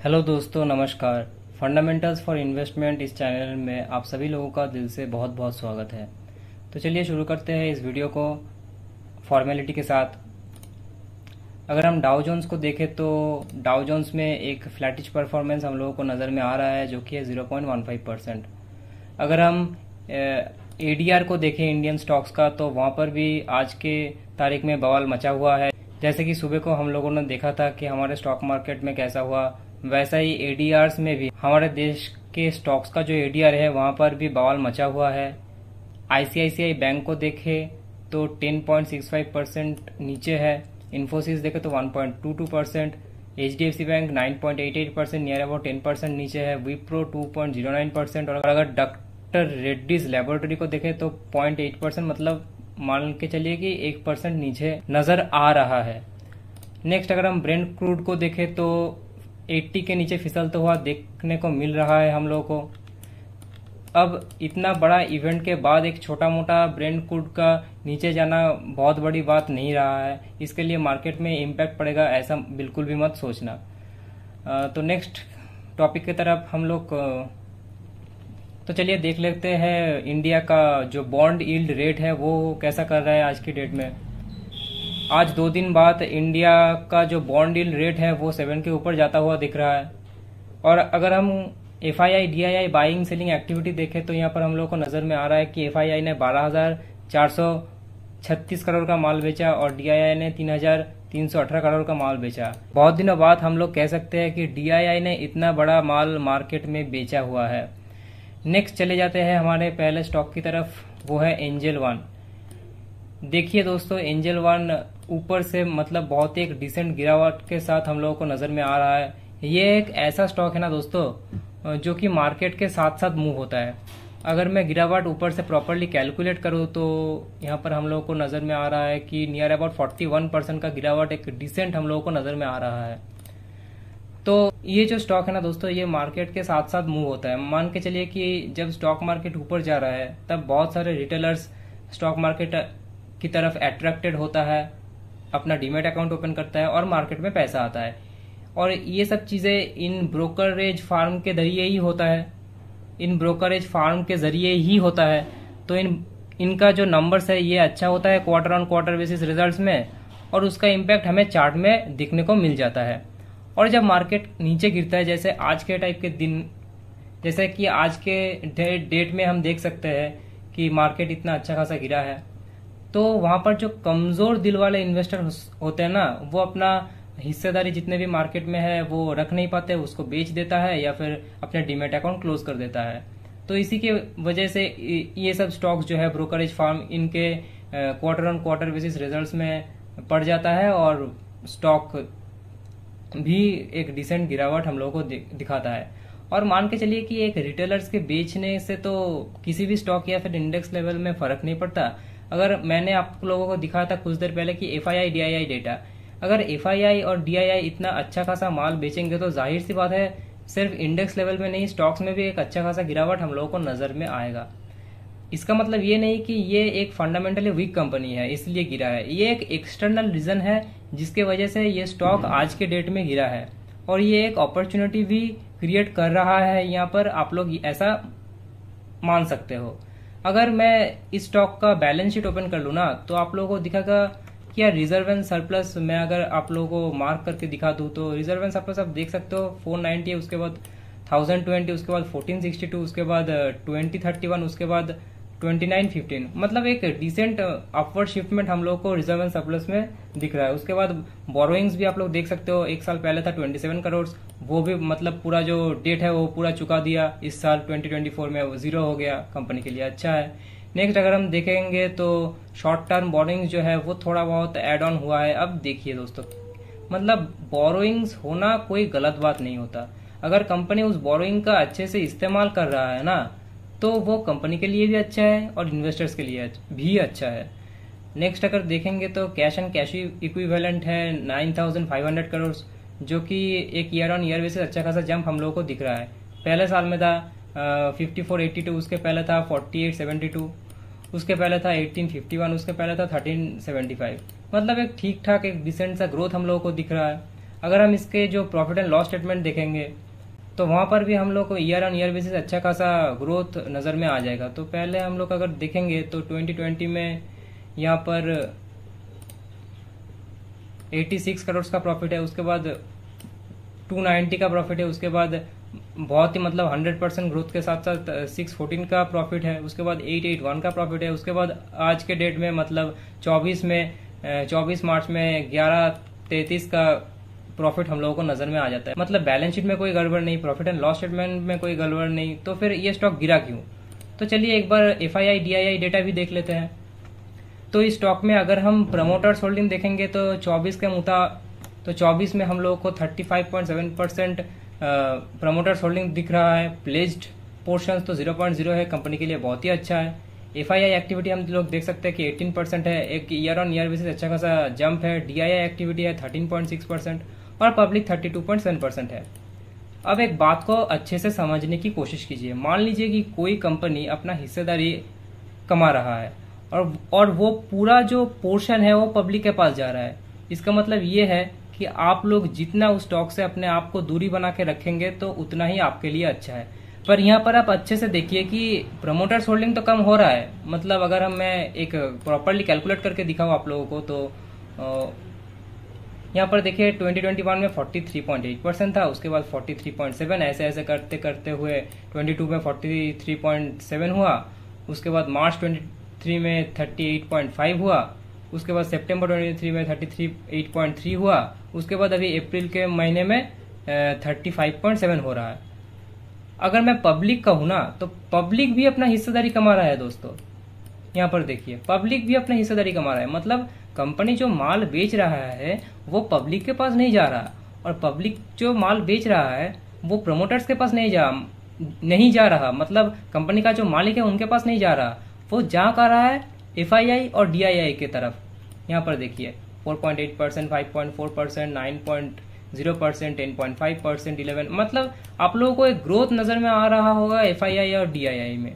Hello दोस्तों, नमस्कार। Fundamentals for investment इस चैनल में आप सभी लोगों का दिल से बहुत बहुत स्वागत है। तो चलिए शुरू करते हैं इस वीडियो को फॉर्मेलिटी के साथ। अगर हम डाउ जोन्स को देखें तो डाउ जोन्स में एक फ्लैटिश परफॉर्मेंस हम लोगों को नज़र में आ रहा है, जो कि है 0.15%। अगर हम एडीआर को देखें इंडियन स्टॉक्स का, तो वहाँ पर भी आज के तारीख में बवाल मचा हुआ है। जैसे कि सुबह को हम लोगों ने देखा था कि हमारे स्टॉक मार्केट में कैसा हुआ, वैसा ही एडीआर्स में भी हमारे देश के स्टॉक्स का जो एडीआर है वहाँ पर भी बवाल मचा हुआ है। आईसीआईसीआई बैंक को देखें तो 10.65% नीचे है। इन्फोसिस देखें तो 1.22%। एचडीएफसी बैंक 9.88%, नियर अबाउट 10% नीचे है। विप्रो 2.09%। और अगर डॉक्टर रेड्डीज लेबोरेटरी को देखें तो 0.8%, मतलब मान के चलिए कि 1% नीचे नजर आ रहा है। नेक्स्ट अगर हम ब्रेंट क्रूड को देखें तो 80 के नीचे फिसलता हुआ देखने को मिल रहा है हम लोगों को। अब इतना बड़ा इवेंट के बाद एक छोटा मोटा ब्रेंट क्रूड का नीचे जाना बहुत बड़ी बात नहीं रहा है। इसके लिए मार्केट में इम्पैक्ट पड़ेगा ऐसा बिल्कुल भी मत सोचना। तो नेक्स्ट टॉपिक की तरफ हम लोग तो चलिए देख लेते हैं इंडिया का जो बॉन्ड यील्ड रेट है वो कैसा कर रहा है आज की डेट में। आज 2 दिन बाद इंडिया का जो बॉन्ड यील्ड रेट है वो 7 के ऊपर जाता हुआ दिख रहा है। और अगर हम FII DII buying selling activity देखें तो यहाँ पर हम लोग को नजर में आ रहा है कि एफआईआई ने 12,436 करोड़ का माल बेचा और डीआईआई ने 3,318 करोड़ का माल बेचा। बहुत दिनों बाद हम लोग कह सकते हैं कि डीआईआई ने इतना बड़ा माल मार्केट में बेचा हुआ है। नेक्स्ट चले जाते हैं हमारे पहले स्टॉक की तरफ, वो है एंजल वन। देखिए दोस्तों, एंजल वन ऊपर से मतलब बहुत ही एक डिसेंट गिरावट के साथ हम लोगों को नजर में आ रहा है। ये एक ऐसा स्टॉक है ना दोस्तों जो कि मार्केट के साथ साथ मूव होता है। अगर मैं गिरावट ऊपर से प्रॉपरली कैलकुलेट करूँ तो यहाँ पर हम लोगों को नजर में आ रहा है कि नियर अबाउट 41% का गिरावट एक डिसेंट हम लोगों को नजर में आ रहा है। तो ये जो स्टॉक है ना दोस्तों, ये मार्केट के साथ साथ मूव होता है। मान के चलिए कि जब स्टॉक मार्केट ऊपर जा रहा है तब बहुत सारे रिटेलर्स स्टॉक मार्केट की तरफ अट्रैक्टेड होता है, अपना डीमैट अकाउंट ओपन करता है और मार्केट में पैसा आता है। और ये सब चीजें इन ब्रोकरेज फार्म के जरिए ही होता है, तो इनका जो नंबर्स है ये अच्छा होता है quarter on quarter basis results में, और उसका इम्पैक्ट हमें चार्ट में दिखने को मिल जाता है। और जब मार्केट नीचे गिरता है, जैसे आज के टाइप के दिन, जैसे कि आज के डेट में हम देख सकते हैं कि मार्केट इतना अच्छा खासा गिरा है, तो वहां पर जो कमजोर दिल वाले इन्वेस्टर होते हैं ना, वो अपना हिस्सेदारी जितने भी मार्केट में है वो रख नहीं पाते, उसको बेच देता है या फिर अपने डीमैट अकाउंट क्लोज कर देता है। तो इसी के वजह से ये सब स्टॉक्स जो है ब्रोकरेज फार्म, इनके quarter on quarter basis results में पड़ जाता है और स्टॉक भी एक डिसेंट गिरावट हम लोगों को दिखाता है। और मान के चलिए कि एक रिटेलर्स के बेचने से तो किसी भी स्टॉक या फिर इंडेक्स लेवल में फर्क नहीं पड़ता। अगर मैंने आप लोगों को दिखाया था कुछ देर पहले कि एफआईआई डीआईआई डेटा, अगर एफआईआई और डीआईआई इतना अच्छा खासा माल बेचेंगे तो जाहिर सी बात है सिर्फ इंडेक्स लेवल में नहीं, स्टॉक्स में भी एक अच्छा खासा गिरावट हम लोगों को नजर में आएगा। इसका मतलब ये नहीं कि ये एक फंडामेंटली वीक कंपनी है इसलिए गिरा है, ये एक एक्सटर्नल रीजन है जिसके वजह से ये स्टॉक आज के डेट में गिरा है। और ये एक अपॉर्चुनिटी भी क्रिएट कर रहा है, यहाँ पर आप लोग ऐसा मान सकते हो। अगर मैं इस स्टॉक का बैलेंस शीट ओपन कर लूँ ना, तो आप लोगों को दिखागा कि यार रिजर्व एंड सरप्लस, मैं अगर आप लोगों को मार्क करके दिखा दूँ तो रिजर्व एंड सरप्लस आप देख सकते हो 490, उसके बाद 1020, उसके बाद 1462, उसके बाद 2031, उसके बाद 2915, मतलब एक डिसेंट अपवर्ड शिफ्टमेंट हम लोग को रिजर्व एंड सरप्लस में दिख रहा है। उसके बाद बोरोइंग्स भी आप लोग देख सकते हो, एक साल पहले था 27 करोड़, वो भी मतलब पूरा जो डेट है वो पूरा चुका दिया। इस साल 2024 में वो 0 हो गया, कंपनी के लिए अच्छा है। नेक्स्ट अगर हम देखेंगे तो शॉर्ट टर्म बोरोइंग्स जो है वो थोड़ा बहुत एड ऑन हुआ है। अब देखिए दोस्तों, मतलब बोरोइंग्स होना कोई गलत बात नहीं होता। अगर कंपनी उस बोरोइंग का अच्छे से इस्तेमाल कर रहा है ना, तो वो कंपनी के लिए भी अच्छा है और इन्वेस्टर्स के लिए भी अच्छा है। नेक्स्ट अगर देखेंगे तो कैश एंड कैश इक्विवेलेंट है 9,500 करोड़, जो कि एक ईयर ऑन ईयर बेसिस अच्छा खासा जंप हम लोगों को दिख रहा है। पहले साल में था 5482, उसके पहले था 4872, उसके पहले था 1851, उसके पहले था 1375, मतलब एक ठीक ठाक एक डिसेंट सा ग्रोथ हम लोगों को दिख रहा है। अगर हम इसके जो प्रॉफिट एंड लॉस स्टेटमेंट देखेंगे तो वहाँ पर भी हम लोग को ईयर ऑन ईयर बेसिस अच्छा खासा ग्रोथ नज़र में आ जाएगा। तो पहले हम लोग अगर देखेंगे तो 2020 में यहाँ पर 86 करोड़ का प्रॉफिट है, उसके बाद 290 का प्रॉफिट है, उसके बाद बहुत ही मतलब 100% ग्रोथ के साथ साथ 614 का प्रॉफिट है, उसके बाद 881 का प्रॉफिट है, उसके बाद आज के डेट में मतलब 24 मार्च में 1133 का प्रॉफिट हम लोगों को नजर में आ जाता है। मतलब बैलेंस शीट में कोई गड़बड़ नहीं, प्रॉफिट एंड लॉस स्टेटमेंट में कोई गड़बड़ नहीं, तो फिर ये स्टॉक गिरा क्यों? तो चलिए एक बार FII DII डेटा भी देख लेते हैं। तो इस स्टॉक में अगर हम प्रमोटर्स होल्डिंग देखेंगे तो 24 में हम लोगों को 35.7% प्रमोटर्स होल्डिंग दिख रहा है। प्लेज्ड पोर्शन तो 0.0 है, कंपनी के लिए बहुत ही अच्छा है। FII एक्टिविटी हम लोग देख सकते हैं कि 18% है, एक ईयर ऑन ईयर बेसिस अच्छा खासा जंप है। DII एक्टिविटी है 13.6% और पब्लिक 32.7% है। अब एक बात को अच्छे से समझने की कोशिश कीजिए। मान लीजिए कि कोई कंपनी अपना हिस्सेदारी कमा रहा है और वो पूरा जो पोर्शन है वो पब्लिक के पास जा रहा है। इसका मतलब ये है कि आप लोग जितना उस स्टॉक से अपने आप को दूरी बना के रखेंगे तो उतना ही आपके लिए अच्छा है। पर यहाँ पर आप अच्छे से देखिए कि प्रमोटर्स होल्डिंग तो कम हो रहा है। मतलब अगर मैं एक प्रॉपरली कैलकुलेट करके दिखाऊं आप लोगों को तो यहाँ पर देखिए 2021 में 43.8% था, उसके बाद 43.7, ऐसे ऐसे करते करते हुए 22 में 43.7 हुआ, उसके बाद मार्च 23 में 38.5 हुआ, उसके बाद सितंबर 23 में 38.3 हुआ, उसके बाद अभी अप्रैल के महीने में 35.7 हो रहा है। अगर मैं पब्लिक कहूँ ना तो पब्लिक भी अपना हिस्सेदारी कमा रहा है दोस्तों। यहाँ पर देखिए पब्लिक भी अपना हिस्सेदारी कमा रहा है। मतलब कंपनी जो माल बेच रहा है वो पब्लिक के पास नहीं जा रहा, और पब्लिक जो माल बेच रहा है वो प्रमोटर्स के पास नहीं जा रहा। मतलब कंपनी का जो मालिक है उनके पास नहीं जा रहा, वो जा कर रहा है FII और DII के तरफ। यहाँ पर देखिए 4.8%, 5.4%, 9.0%, 10.5%, 11, मतलब आप लोगों को एक ग्रोथ नजर में आ रहा होगा FII और DII में।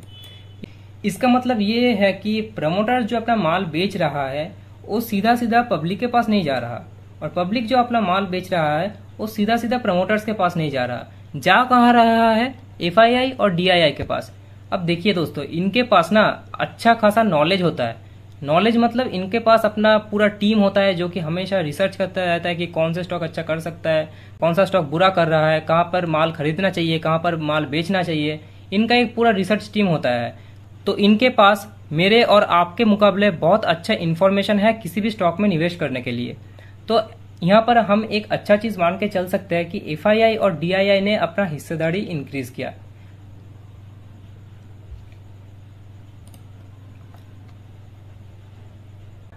इसका मतलब ये है कि प्रमोटर जो अपना माल बेच रहा है वो सीधा सीधा पब्लिक के पास नहीं जा रहा, और पब्लिक जो अपना माल बेच रहा है वो सीधा सीधा प्रमोटर्स के पास नहीं जा रहा। जा कहाँ रहा है? FII और DII के पास। अब देखिए दोस्तों, इनके पास ना अच्छा खासा नॉलेज होता है। नॉलेज मतलब इनके पास अपना पूरा टीम होता है जो कि हमेशा रिसर्च करता रहता है कि कौन से स्टॉक अच्छा कर सकता है, कौन सा स्टॉक बुरा कर रहा है, कहाँ पर माल खरीदना चाहिए, कहाँ पर माल बेचना चाहिए। इनका एक पूरा रिसर्च टीम होता है। तो इनके पास मेरे और आपके मुकाबले बहुत अच्छा इन्फॉर्मेशन है किसी भी स्टॉक में निवेश करने के लिए। तो यहाँ पर हम एक अच्छा चीज मान के चल सकते हैं कि FII और DII ने अपना हिस्सेदारी इंक्रीज किया।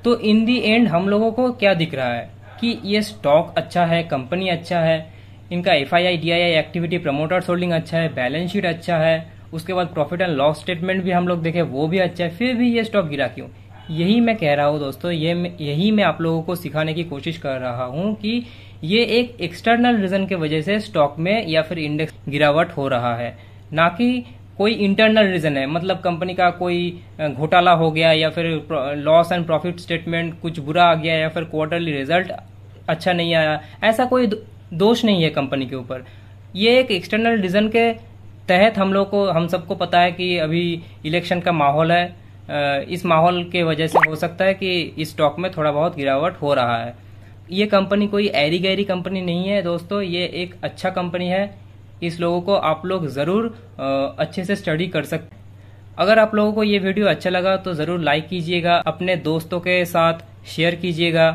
तो इन दी एंड हम लोगों को क्या दिख रहा है कि ये स्टॉक अच्छा है, कंपनी अच्छा है, इनका FII DII activity promoters holding अच्छा है, बैलेंस शीट अच्छा है, उसके बाद प्रॉफिट एंड लॉस स्टेटमेंट भी हम लोग देखें वो भी अच्छा है, फिर भी ये स्टॉक गिरा क्यों? यही मैं कह रहा हूँ दोस्तों, यही मैं आप लोगों को सिखाने की कोशिश कर रहा हूँ कि ये एक एक्सटर्नल रीजन के वजह से स्टॉक में या फिर इंडेक्स गिरावट हो रहा है, ना कि कोई इंटरनल रीजन है। मतलब कंपनी का कोई घोटाला हो गया या फिर लॉस एंड प्रॉफिट स्टेटमेंट कुछ बुरा आ गया या फिर क्वार्टरली रिजल्ट अच्छा नहीं आया, ऐसा कोई दोष नहीं है कंपनी के ऊपर। ये एक एक्सटर्नल रीजन के तहत हम सबको पता है कि अभी इलेक्शन का माहौल है। इस माहौल के वजह से हो सकता है कि इस स्टॉक में थोड़ा बहुत गिरावट हो रहा है। ये कंपनी कोई ऐरी गैरी कंपनी नहीं है दोस्तों, ये एक अच्छा कंपनी है। इस लोगों को आप लोग जरूर अच्छे से स्टडी कर सकते। अगर आप लोगों को ये वीडियो अच्छा लगा तो जरूर लाइक कीजिएगा, अपने दोस्तों के साथ शेयर कीजिएगा।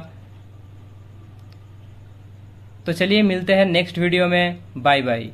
तो चलिए मिलते हैं नेक्स्ट वीडियो में। Bye bye.